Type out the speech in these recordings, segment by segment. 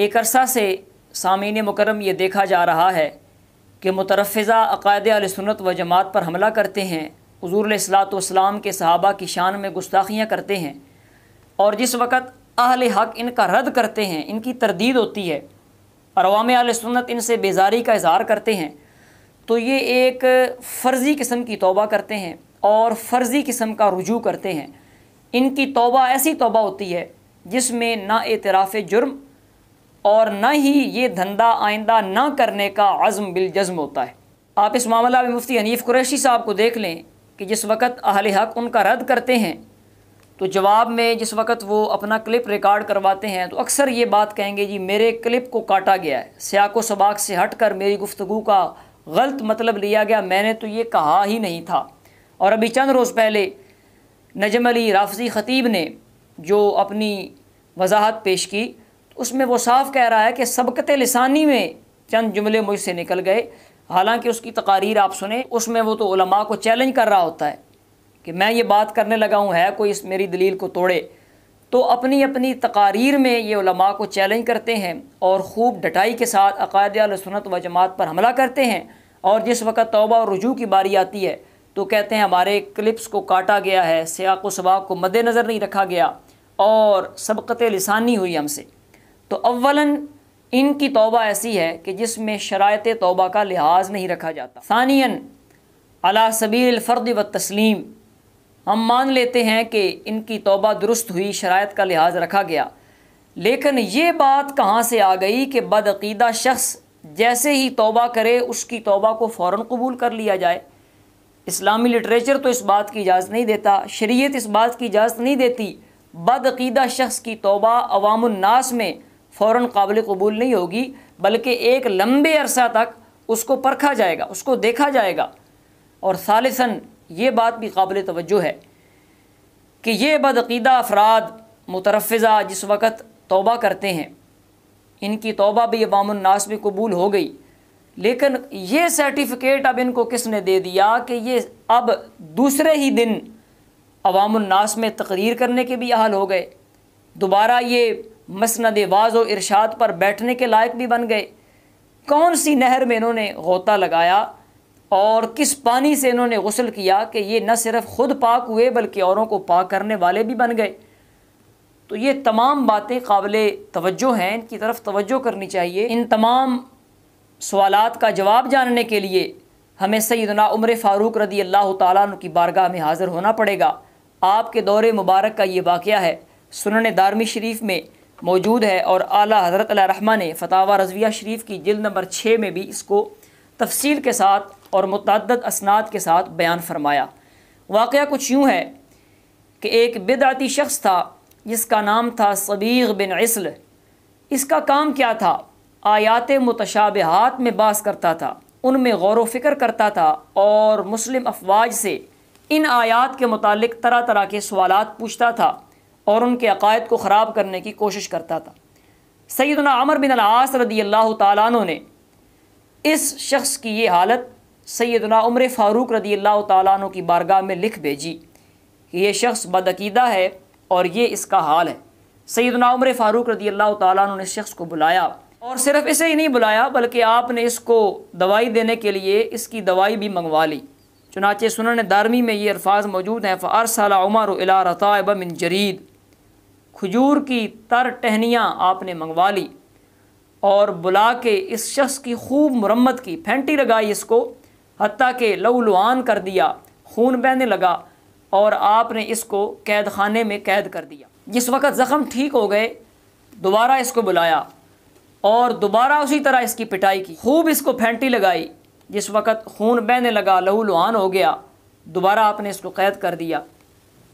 एक अरसा से सामीन मुकर्रम ये देखा जा रहा है कि मुतरफ़िज़ा अक़ायद अहले सुन्नत व जमात पर हमला करते हैं, हुज़ूर अलैहिस्सलातु वस्सलाम के सहाबा की शान में गुस्ताखियाँ करते हैं, और जिस वक़्त अहले हक़ इनका रद्द करते हैं, इनकी तरदीद होती है और अवाम अहले सुन्नत इनसे बेज़ारी का इज़हार करते हैं, तो ये एक फ़र्ज़ी किस्म की तौबा करते हैं और फ़र्ज़ी किस्म का रुजू करते हैं। इनकी तौबा ऐसी तौबा होती है जिसमें ना एतराफ़ जुर्म और ना ही ये धंधा आइंदा ना करने का अज़्म बिल जज़्म होता है। आप इस मामला में मुफ्ती हनीफ़ कुरैशी साहब को देख लें कि जिस वक़्त अहले हक़ उनका रद्द करते हैं तो जवाब में जिस वक़्त वो अपना क्लिप रिकॉर्ड करवाते हैं तो अक्सर ये बात कहेंगे, जी मेरे क्लिप को काटा गया है, सियाक़ व सबाक़ से हट कर मेरी गुफ्तगू का गलत मतलब लिया गया, मैंने तो ये कहा ही नहीं था। और अभी चंद रोज़ पहले नजम अली राफ़ज़ी ख़तीब ने जो अपनी वजाहत पेश की, उसमें वो साफ़ कह रहा है कि सबक़त लिसानी में चंद जुमले मुझसे निकल गए। हालांकि उसकी तकारीर आप सुने, उसमें वो तो उलमा को चैलेंज कर रहा होता है कि मैं ये बात करने लगा हूँ, है कोई इस मेरी दलील को तोड़े। तो अपनी अपनी तकारीर में ये उलमा को चैलेंज करते हैं और ख़ूब डटाई के साथ अक़ायद अहले सुन्नत व जमात पर हमला करते हैं, और जिस वक़्त तौबा और रुजू की बारी आती है तो कहते हैं हमारे क्लिप्स को काटा गया है, सियाक़ व सबाक़ को मद्देनज़र नहीं रखा गया और सबक़त लिसानी हुई हमसे। तो अव्वलन इनकी तौबा ऐसी है कि जिसमें शरायत तौबा का लिहाज नहीं रखा जाता। सानियन अला सबील फ़र्द व तस्लीम, हम मान लेते हैं कि इनकी तौबा दुरुस्त हुई, शरायत का लिहाज रखा गया, लेकिन ये बात कहाँ से आ गई कि बदअक़ीदा शख्स जैसे ही तौबा करे उसकी तौबा को फ़ौरन कबूल कर लिया जाए। इस्लामी लिटरेचर तो इस बात की इजाज़त नहीं देता, शरीयत इस बात की इजाज़त नहीं देती। बदअक़ीदा शख्स की तौबा अवामुन्नास में फ़ौरन काबिल कबूल नहीं होगी, बल्कि एक लंबे अरसा तक उसको परखा जाएगा, उसको देखा जाएगा। और सालिसन ये बात भी काबिल तवज्जो है कि ये बदअक़ीदा अफराद मुतरफ़िज़ा जिस वक़्त तौबा करते हैं, इनकी तौबा भी अवामुन्नास में कबूल हो गई, लेकिन ये सर्टिफ़िकेट अब इनको किसने दे दिया कि ये अब दूसरे ही दिन अवामुन्नास में तकरीर करने के भी अहल हो गए, दोबारा ये मसनद वाज़ व इरशाद पर बैठने के लायक भी बन गए। कौन सी नहर में इन्होंने गोता लगाया और किस पानी से इन्होंने गुस्ल किया कि ये न सिर्फ ख़ुद पाक हुए बल्कि औरों को पाक करने वाले भी बन गए। तो ये तमाम बातें काबिल तवज्जो हैं, इनकी तरफ तवज्जो करनी चाहिए। इन तमाम सवालात का जवाब जानने के लिए हमें सैयदना उमर फ़ारूक रज़ी अल्लाह ताला अन्हु की बारगाह में हाज़िर होना पड़ेगा। आपके दौरे मुबारक का ये वाक़या है, सुनन दारमी शरीफ में मौजूद है और आला हज़रत अलैहिर्रहमा ने फ़तावा रज़विया शरीफ की जिल्द नंबर 6 में भी इसको तफसील के साथ और मुतअद्दिद असनाद के साथ बयान फरमाया। वाक़या कुछ यूँ है कि एक बिदअती शख्स था जिसका नाम था सबीग़ बिन इस्ल। इसका काम क्या था? आयात मुतशाबिहात में बास करता था, उनमें गौर व फ़िक्र करता था और मुस्लिम अफवाज से इन आयात के मुतालिक तरह तरह के सवालात पूछता था और उनके अक़ायद को ख़राब करने की कोशिश करता था। सैयदना अमर बिन अल-आस रज़ी अल्लाह ताला अन्हु ने इस शख्स की ये हालत सैयदना उमर फ़ारूक रज़ी अल्लाह ताला अन्हु की बारगाह में लिख भेजी कि ये शख्स बदअक़ीदा है और ये इसका हाल है। सैयदना उमर फ़ारूक रज़ी अल्लाह ताला अन्हु ने इस शख्स को बुलाया और सिर्फ़ इसे ही नहीं बुलाया बल्कि आपने इसको दवाई देने के लिए इसकी दवाई भी मंगवा ली। चुनाचे सुनन दारमी में ये अल्फाज मौजूद हैं, फ़अरसला उमर इला रताइब मिन जरीद, खजूर की तर टहनियाँ आपने मंगवा ली और बुला के इस शख्स की खूब मुरम्मत की, फेंटी लगाई इसको, हत्ता के लहूलुहान कर दिया, खून बहने लगा और आपने इसको कैद खाने में कैद कर दिया। जिस वक़्त ज़ख़म ठीक हो गए दोबारा इसको बुलाया और दोबारा उसी तरह इसकी पिटाई की, खूब इसको फेंटी लगाई। जिस वक़्त खून बहने लगा, लहूलुहान हो गया, दोबारा आपने इसको कैद कर दिया।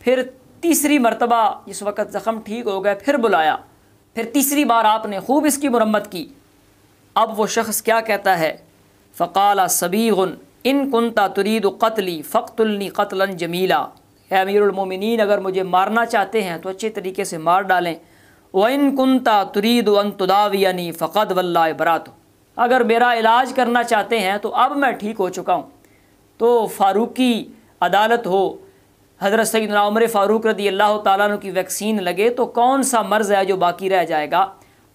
फिर तीसरी मरतबा जिस वक़्त ज़ख़म ठीक हो गए फिर बुलाया, फिर तीसरी बार आपने खूब इसकी मुरम्मत की। अब वो शख्स क्या कहता है? फ़क़ाला सबीग़ुन इन कुंता तुरीदु क़त्ली फ़क़्तुलनी क़त्लन जमीला, है अमीरुल मोमिनीन अगर मुझे मारना चाहते हैं तो अच्छे तरीके से मार डालें। व इन कुंता तुरीदु अन तुदावियनी फ़क़द वल्लाहि बरातु, अगर मेरा इलाज करना चाहते हैं तो अब मैं ठीक हो चुका हूँ। तो फ़ारूकी अदालत हो, हज़रत सैयदना उमर फ़ारूक रज़ी अल्लाह ताला अन्हु की वैक्सीन लगे तो कौन सा मर्ज़ है जो बाकी रह जाएगा।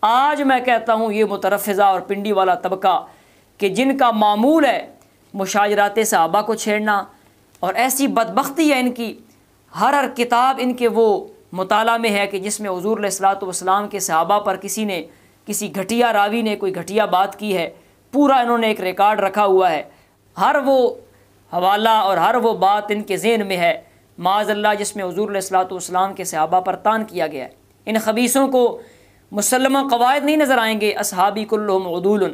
آج میں کہتا ہوں یہ مترفزہ اور پنڈی والا طبقہ کہ جن کا معمول ہے مشاجرات صحابہ کو چھیڑنا، اور ایسی بدبختی ہے ان کی، ہر کتاب ان کے وہ مطالعہ میں ہے کہ جس میں حضور علیہ الصلوۃ والسلام کے صحابہ پر کسی گھٹیا راوی نے کوئی گھٹیا بات کی ہے، پورا انہوں نے ایک ریکارڈ رکھا ہوا ہے، ہر وہ حوالہ اور ہر وہ بات ان کے ذہن میں ہے معاذ اللہ جس میں حضور علیہ الصلوۃ والسلام کے صحابہ پر طعن کیا گیا ہے۔ ان خبیثوں کو مسلمہ قواعد نہیں نظر آئیں گے، اصحابی کلہم عدول،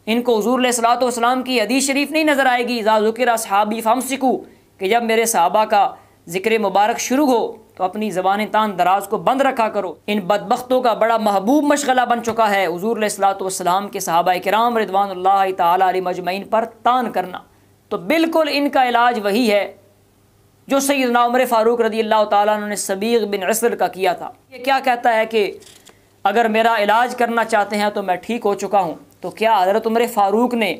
ان کو حضور علیہ الصلوۃ والسلام کی حدیث شریف نہیں نظر آئے گی اذا ذکر اصحابی فامسکوا، کہ جب میرے صحابہ کا ذکر مبارک شروع ہو تو اپنی زبان تان دراز کو بند رکھا کرو۔ ان بدبختوں کا بڑا محبوب مشغلہ بن چکا ہے حضور علیہ الصلوۃ والسلام کے صحابہ کرام رضوان اللہ تعالی علیہم اجمعین پر طعن کرنا۔ تو بالکل ان کا علاج وہی ہے جو سیدنا عمر فاروق رضی اللہ تعالیٰ عنہ نے صبیغ بن عسر کا کیا تھا۔ یہ کیا کہتا ہے کہ اگر میرا علاج کرنا چاہتے ہیں تو میں ٹھیک ہو چکا ہوں، تو کیا حضرت عمر فاروق نے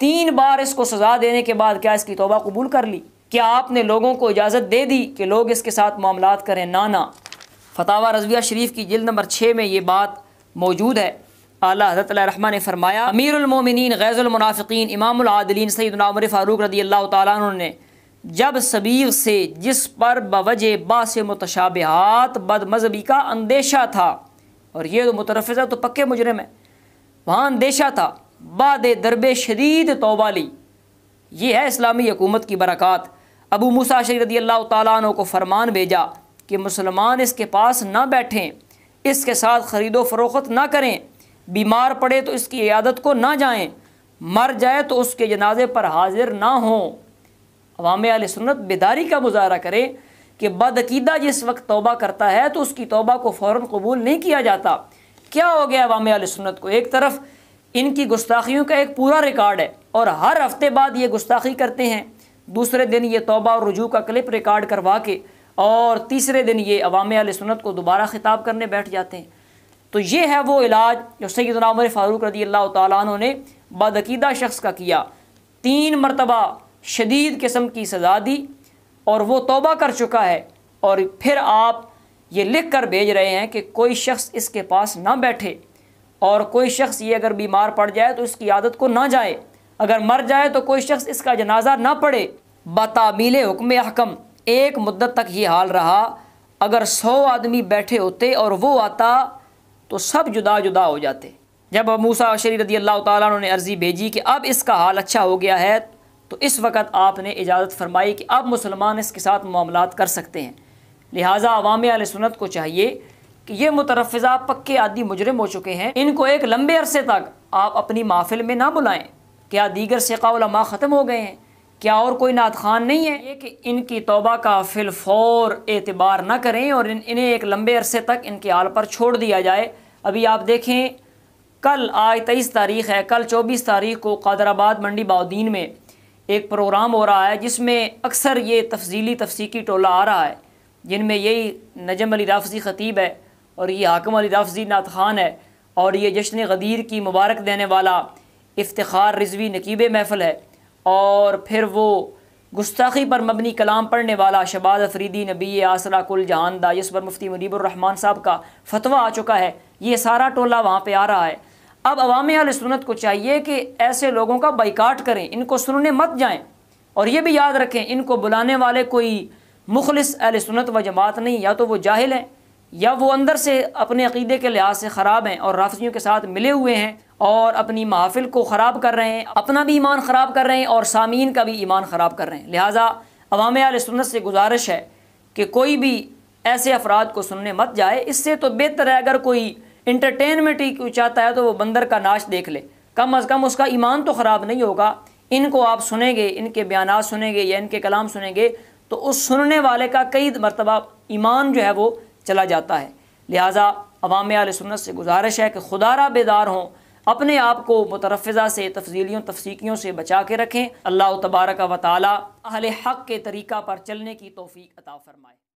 3 بار اس کو سزا دینے کے بعد کیا اس کی توبہ قبول کر لی؟ کیا آپ نے لوگوں کو اجازت دے دی کہ لوگ اس کے ساتھ معاملات کریں؟ نانا۔ فتاوی رضویہ شریف کی جلد نمبر 6 میں یہ بات موجود ہے۔ اعلیٰ حضرت علیہ الرحمہ نے فرمایا امیر المومنین غیظ المنافقین امام العادلین سیدنا عمر فاروق رضی اللہ تعالیٰ عنہ نے جب صبیغ سے جس پر بوجہ باس متشابہات بد مذہبی کا اندیشہ تھا، اور یہ تو مترفزہ تو پکے مجرم ہے، وہاں اندیشہ تھا، بعد درب شدید توبہ لی۔ یہ ہے اسلامی حکومت کی برکات۔ ابو موسیٰ اشعری رضی اللہ تعالیٰ عنہ کو فرمان بھیجا کہ مسلمان اس کے پاس نہ بیٹھیں، اس کے ساتھ خرید و فروخت نہ کریں، بیمار پڑے تو اس کی عیادت کو نہ جائیں، مر جائے تو اس کے جنازے پر حاضر نہ ہوں۔ عوام اہل سنت بیداری کا مظاہرہ کریں کہ بدعقیدہ جس وقت توبہ کرتا ہے تو اس کی توبہ کو فوراً قبول نہیں کیا جاتا۔ کیا ہو گیا عوام اہل سنت کو؟ ایک طرف ان کی گستاخیوں کا ایک پورا ریکارڈ ہے اور ہر ہفتے بعد یہ گستاخی کرتے ہیں، دوسرے دن یہ توبہ اور رجوع کا کلپ ریکارڈ کروا کے، اور تیسرے دن یہ عوام اہل سنت کو دوبارہ خطاب کرنے بیٹھ جاتے ہیں۔ تو یہ ہے وہ علاج جو سیدنا عمر فاروق رضی اللہ تعالیٰ عنہ نے بدعقیدہ شخص کا کیا۔ 3 مرتبہ شدید قسم کی سزا دی اور وہ توبہ کر چکا ہے، اور پھر آپ یہ لکھ کر بھیج رہے ہیں کہ کوئی شخص اس کے پاس نہ بیٹھے، اور کوئی شخص یہ اگر بیمار پڑ جائے تو اس کی عادت کو نہ جائے، اگر مر جائے تو کوئی شخص اس کا جنازہ نہ پڑھے۔ بتعمیل حکم احکم ایک مدت تک یہ حال رہا، اگر 100 آدمی بیٹھے ہوتے اور وہ آتا تو سب جدا جدا ہو جاتے۔ جب ابو موسیٰ اشعری رضی اللہ تعالیٰ عنہ نے عرضی بھیجی کہ اب اس کا حال اچھا ہو گیا ہے، تو اس وقت آپ نے اجازت فرمائی کہ اب مسلمان اس کے ساتھ معاملات کر سکتے ہیں۔ لہٰذا عوام اہل سنت کو چاہیے کہ یہ مترفزہ پکے عادی مجرم ہو چکے ہیں، ان کو ایک لمبے عرصے تک آپ اپنی محفل میں نہ بلائیں۔ کیا دیگر ثقہ علماء ختم ہو گئے ہیں؟ کیا اور کوئی نعت خوان نہیں ہے؟ یہ کہ ان کی توبہ کا فی الفور اعتبار نہ کریں اور انہیں ایک لمبے عرصے تک ان کے حال پر چھوڑ دیا جائے۔ ابھی آپ دیکھیں، کل آج 23 تاریخ ہے، کل 24 تاریخ کو قادر آباد منڈی باؤدین میں ایک پروگرام ہو رہا ہے جس میں اکثر یہ تفصیقی ٹولہ آ رہا ہے، جن میں یہی نجم علی رافضی خطیب ہے اور یہ حاکم علی رافضی نعت خوان ہے، اور یہ جشن غدیر کی مبارک دینے والا افتخار رضوی نقیب محفل ہے، اور پھر وہ گستاخی پر مبنی کلام پڑھنے والا شہباز افریدی نبی آسرا کل جہان دا، جس پر مفتی منیب الرحمن صاحب کا فتویٰ آ چکا ہے، یہ سارا ٹولہ وہاں پہ آ رہا ہے۔ اب عوام اہل سنت کو چاہیے کہ ایسے لوگوں کا بائیکاٹ کریں، ان کو سننے مت جائیں، اور یہ بھی یاد رکھیں ان کو بلانے والے کوئی مخلص اہل سنت و جماعت نہیں، یا تو وہ جاہل ہیں یا وہ اندر سے اپنے عقیدے کے لحاظ سے خراب ہیں اور رافضیوں کے ساتھ ملے ہوئے ہیں اور اپنی محافل کو خراب کر رہے ہیں، اپنا بھی ایمان خراب کر رہے ہیں اور سامعین کا بھی ایمان خراب کر رہے ہیں۔ لہٰذا عوام اہل سنت سے گزارش ہے کہ کوئی بھی ایسے افراد کو سننے مت جائے۔ اس سے تو بہتر ہے اگر کوئی انٹرٹینمنٹ ہی کوئی چاہتا ہے تو وہ بندر کا ناچ دیکھ لے، کم از کم اس کا ایمان تو خراب نہیں ہوگا۔ ان کو آپ سنیں گے، ان کے بیانات سنیں گے یا ان کے کلام سنیں گے تو اس سننے والے کا کئی مرتبہ ایمان جو ہے وہ چلا جاتا ہے۔ لہٰذا عوام اہل سنت سے گزارش ہے کہ خدا را بیدار ہوں، اپنے آپ کو مترفزہ سے، تفضیلیوں تفسیقیوں سے بچا کے رکھیں۔ اللہ تبارک و تعالی اہل حق کے طریقہ پر چلنے کی توفیق عطا فرمائے۔